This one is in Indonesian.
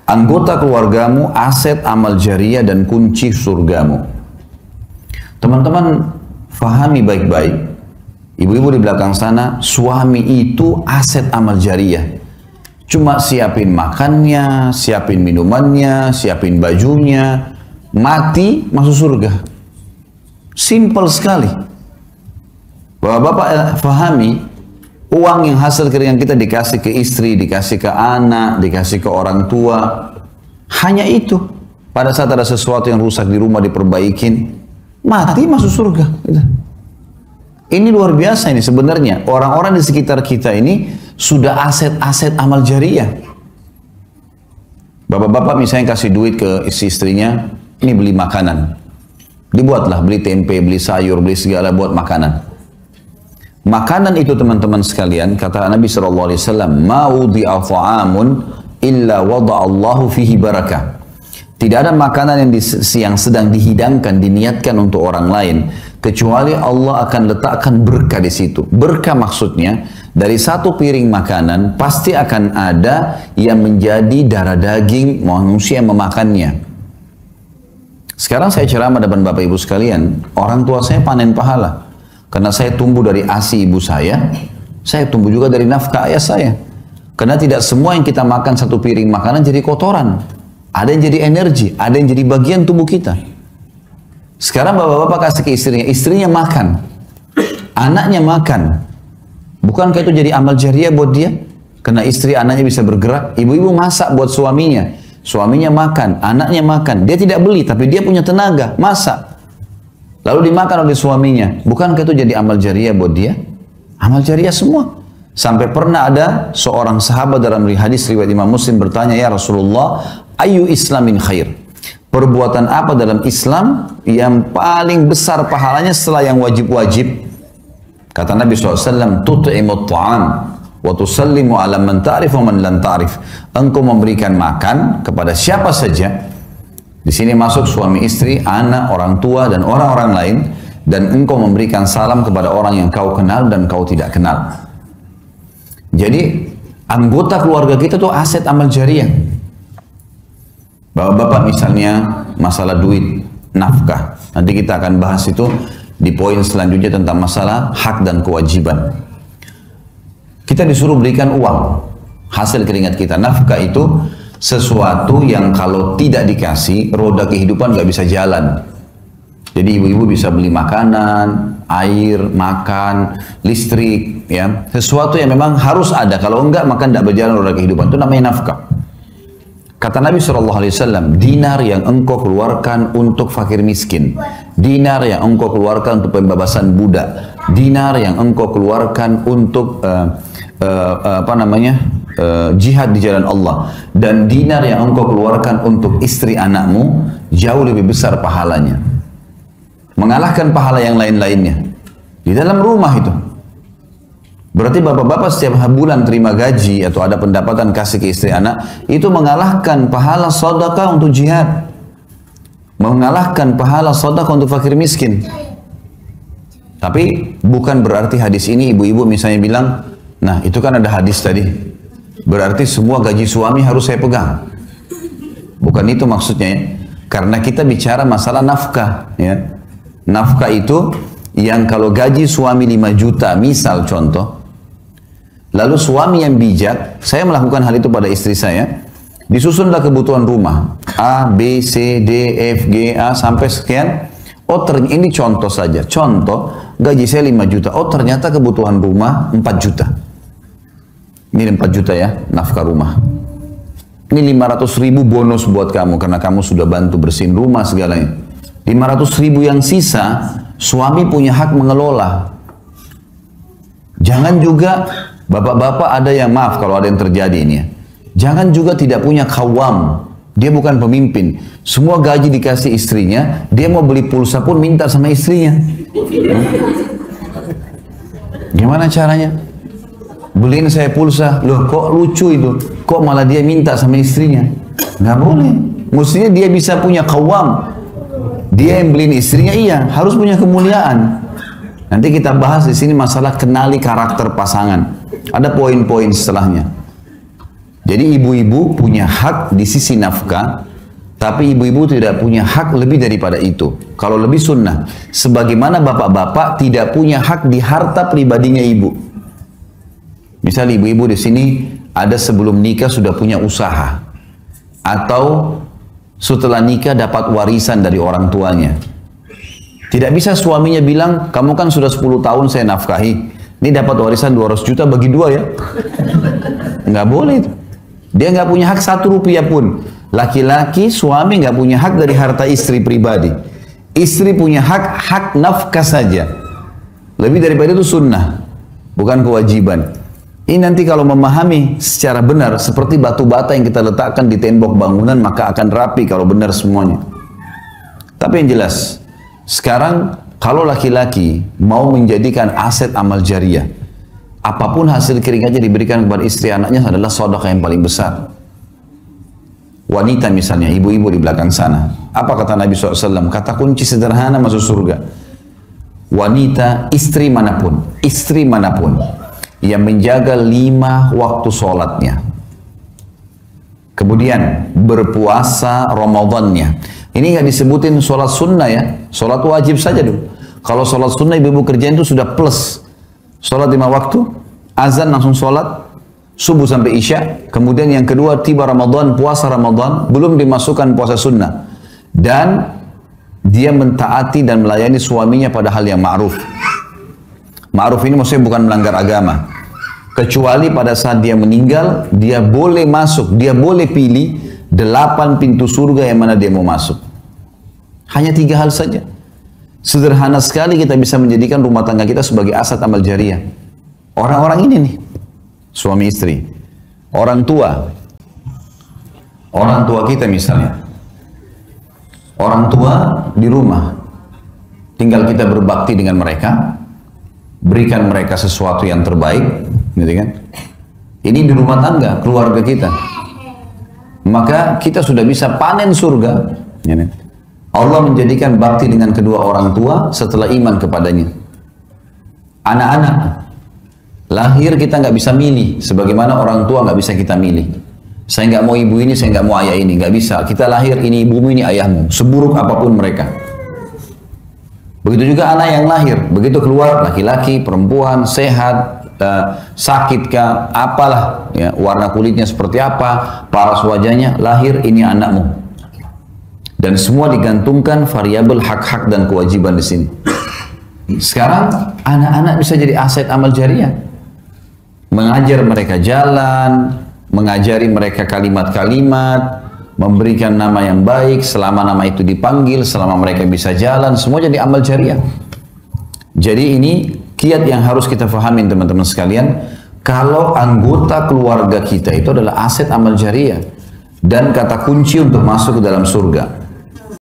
Anggota keluargamu, aset amal jariah dan kunci surgamu. Teman-teman fahami baik-baik. Ibu-ibu di belakang sana, suami itu aset amal jariah. Cuma siapin makannya, siapin minumannya, siapin bajunya, mati masuk surga. Simple sekali. Bapak-bapak fahami, uang yang hasil keringat kita dikasih ke istri, dikasih ke anak, dikasih ke orang tua. Hanya itu. Pada saat ada sesuatu yang rusak di rumah diperbaikin, mati masuk surga. Ini luar biasa ini sebenarnya. Orang-orang di sekitar kita ini sudah aset-aset amal jariah. Bapak-bapak misalnya kasih duit ke istrinya, ini beli makanan. Dibuatlah, beli tempe, beli sayur, beli segala buat makanan. Makanan itu teman-teman sekalian, kata Nabi SAW, "Ma wudi'a ta'amun illa wada'allahu fihi barakah." Tidak ada makanan yang sedang dihidangkan, diniatkan untuk orang lain, kecuali Allah akan letakkan berkah di situ. Berkah maksudnya, dari satu piring makanan, pasti akan ada yang menjadi darah daging manusia yang memakannya. Sekarang saya ceramah depan Bapak Ibu sekalian, orang tua saya panen pahala. Karena saya tumbuh dari ASI ibu saya tumbuh juga dari nafkah ayah saya. Karena tidak semua yang kita makan satu piring makanan jadi kotoran. Ada yang jadi energi, ada yang jadi bagian tubuh kita. Sekarang bapak-bapak kasih ke istrinya makan. Anaknya makan. Bukankah itu jadi amal jariah buat dia? Karena istri anaknya bisa bergerak. Ibu-ibu masak buat suaminya. Suaminya makan, anaknya makan. Dia tidak beli, tapi dia punya tenaga, masak. Lalu dimakan oleh suaminya. Bukankah itu jadi amal jariah buat dia? Amal jariah semua. Sampai pernah ada seorang sahabat dalam hadis riwayat Imam Muslim bertanya, "Ya Rasulullah, ayu islamin khair?" Perbuatan apa dalam Islam yang paling besar pahalanya setelah yang wajib-wajib? Kata Nabi SAW, "Tut'imut ta'am wa tusallimu ala man ta'rif wa man lam ta'rif." Engkau memberikan makan kepada siapa saja. Di sini masuk suami istri, anak, orang tua, dan orang-orang lain. Dan engkau memberikan salam kepada orang yang kau kenal dan kau tidak kenal. Jadi, anggota keluarga kita tuh aset amal jariah. Bapak-bapak misalnya, masalah duit, nafkah. Nanti kita akan bahas itu di poin selanjutnya tentang masalah hak dan kewajiban. Kita disuruh berikan uang, hasil keringat kita. Nafkah itu sesuatu yang kalau tidak dikasih, roda kehidupan nggak bisa jalan. Jadi ibu-ibu bisa beli makanan, air, makan, listrik, ya. Sesuatu yang memang harus ada. Kalau enggak, maka tidak berjalan roda kehidupan. Itu namanya nafkah. Kata Nabi SAW, dinar yang engkau keluarkan untuk fakir miskin, dinar yang engkau keluarkan untuk pembebasan budak, dinar yang engkau keluarkan untuk jihad di jalan Allah, dan dinar yang engkau keluarkan untuk istri anakmu jauh lebih besar pahalanya, mengalahkan pahala yang lain-lainnya di dalam rumah itu. Berarti bapak-bapak setiap bulan terima gaji atau ada pendapatan kasih ke istri anak, itu mengalahkan pahala sedekah untuk jihad, mengalahkan pahala sedekah untuk fakir miskin. Tapi bukan berarti hadis ini ibu-ibu misalnya bilang, nah itu kan ada hadis tadi, berarti semua gaji suami harus saya pegang. Bukan itu maksudnya ya. Karena kita bicara masalah nafkah ya. Nafkah itu yang kalau gaji suami 5 juta misal contoh, lalu suami yang bijak, saya melakukan hal itu pada istri saya, disusunlah kebutuhan rumah A, B, C, D, F, G, A sampai sekian. Oh ini contoh saja, contoh gaji saya 5 juta, oh ternyata kebutuhan rumah 4 juta. Ini 4 juta ya, nafkah rumah. Ini 500.000 bonus buat kamu, karena kamu sudah bantu bersihin rumah segalanya. 500.000 yang sisa, suami punya hak mengelola. Jangan juga, bapak-bapak ada yang, maaf kalau ada yang terjadi ini ya. Jangan juga tidak punya kawam. Dia bukan pemimpin. Semua gaji dikasih istrinya, dia mau beli pulsa pun minta sama istrinya. Gimana caranya? Beliin saya pulsa, loh kok lucu itu, kok malah dia minta sama istrinya? Nggak boleh. Mestinya dia bisa punya kawam. Dia yang beliin istrinya, iya harus punya kemuliaan. Nanti kita bahas di sini masalah kenali karakter pasangan. Ada poin-poin setelahnya. Jadi ibu-ibu punya hak di sisi nafkah, tapi ibu-ibu tidak punya hak lebih daripada itu. Kalau lebih sunnah, sebagaimana bapak-bapak tidak punya hak di harta pribadinya ibu. Misal ibu-ibu di sini ada sebelum nikah sudah punya usaha, atau setelah nikah dapat warisan dari orang tuanya. Tidak bisa suaminya bilang, kamu kan sudah 10 tahun saya nafkahi, ini dapat warisan 200 juta bagi 2 ya. Nggak boleh itu. Dia nggak punya hak 1 rupiah pun. Laki-laki, suami nggak punya hak dari harta istri pribadi. Istri punya hak nafkah saja. Lebih daripada itu sunnah, bukan kewajiban. Ini nanti kalau memahami secara benar, seperti batu bata yang kita letakkan di tembok bangunan, maka akan rapi kalau benar semuanya. Tapi yang jelas, sekarang kalau laki-laki mau menjadikan aset amal jariah, apapun hasil keringatnya diberikan kepada istri anaknya adalah sedekah yang paling besar. Wanita misalnya, ibu-ibu di belakang sana. Apa kata Nabi SAW? Kata kunci sederhana masuk surga. Wanita, istri manapun yang menjaga 5 waktu sholatnya. Kemudian berpuasa Ramadannya. Ini nggak disebutin sholat sunnah ya. Sholat wajib saja dulu. Kalau sholat sunnah ibu-ibu kerjain itu sudah plus. Sholat 5 waktu, azan langsung sholat, subuh sampai isya. Kemudian yang kedua tiba Ramadan, puasa Ramadan, belum dimasukkan puasa sunnah. Dan dia mentaati dan melayani suaminya pada hal yang ma'ruf. Ma'ruf ini maksudnya bukan melanggar agama. Kecuali pada saat dia meninggal, dia boleh masuk, dia boleh pilih 8 pintu surga yang mana dia mau masuk. Hanya 3 hal saja. Sederhana sekali kita bisa menjadikan rumah tangga kita sebagai aset amal jariah. Orang-orang ini nih, suami istri, orang tua kita misalnya, orang tua di rumah, tinggal kita berbakti dengan mereka, berikan mereka sesuatu yang terbaik, gitu kan? Ini di rumah tangga, keluarga kita. Maka kita sudah bisa panen surga. Allah menjadikan bakti dengan kedua orang tua setelah iman kepadanya. Anak-anak, lahir kita nggak bisa milih, sebagaimana orang tua nggak bisa kita milih. Saya nggak mau ibu ini, saya nggak mau ayah ini, nggak bisa. Kita lahir, ini ibumu, ini ayahmu, seburuk apapun mereka. Begitu juga anak yang lahir, begitu keluar laki-laki, perempuan, sehat, sakitkah, apalah, ya, warna kulitnya seperti apa, paras wajahnya, lahir ini anakmu. Dan semua digantungkan variabel hak-hak dan kewajiban di sini. Sekarang anak-anak bisa jadi aset amal jariah. Mengajar mereka jalan, mengajari mereka kalimat-kalimat, memberikan nama yang baik, selama nama itu dipanggil, selama mereka bisa jalan, semua jadi amal jariah. Jadi ini kiat yang harus kita fahami teman-teman sekalian. Kalau anggota keluarga kita itu adalah aset amal jariah dan kata kunci untuk masuk ke dalam surga.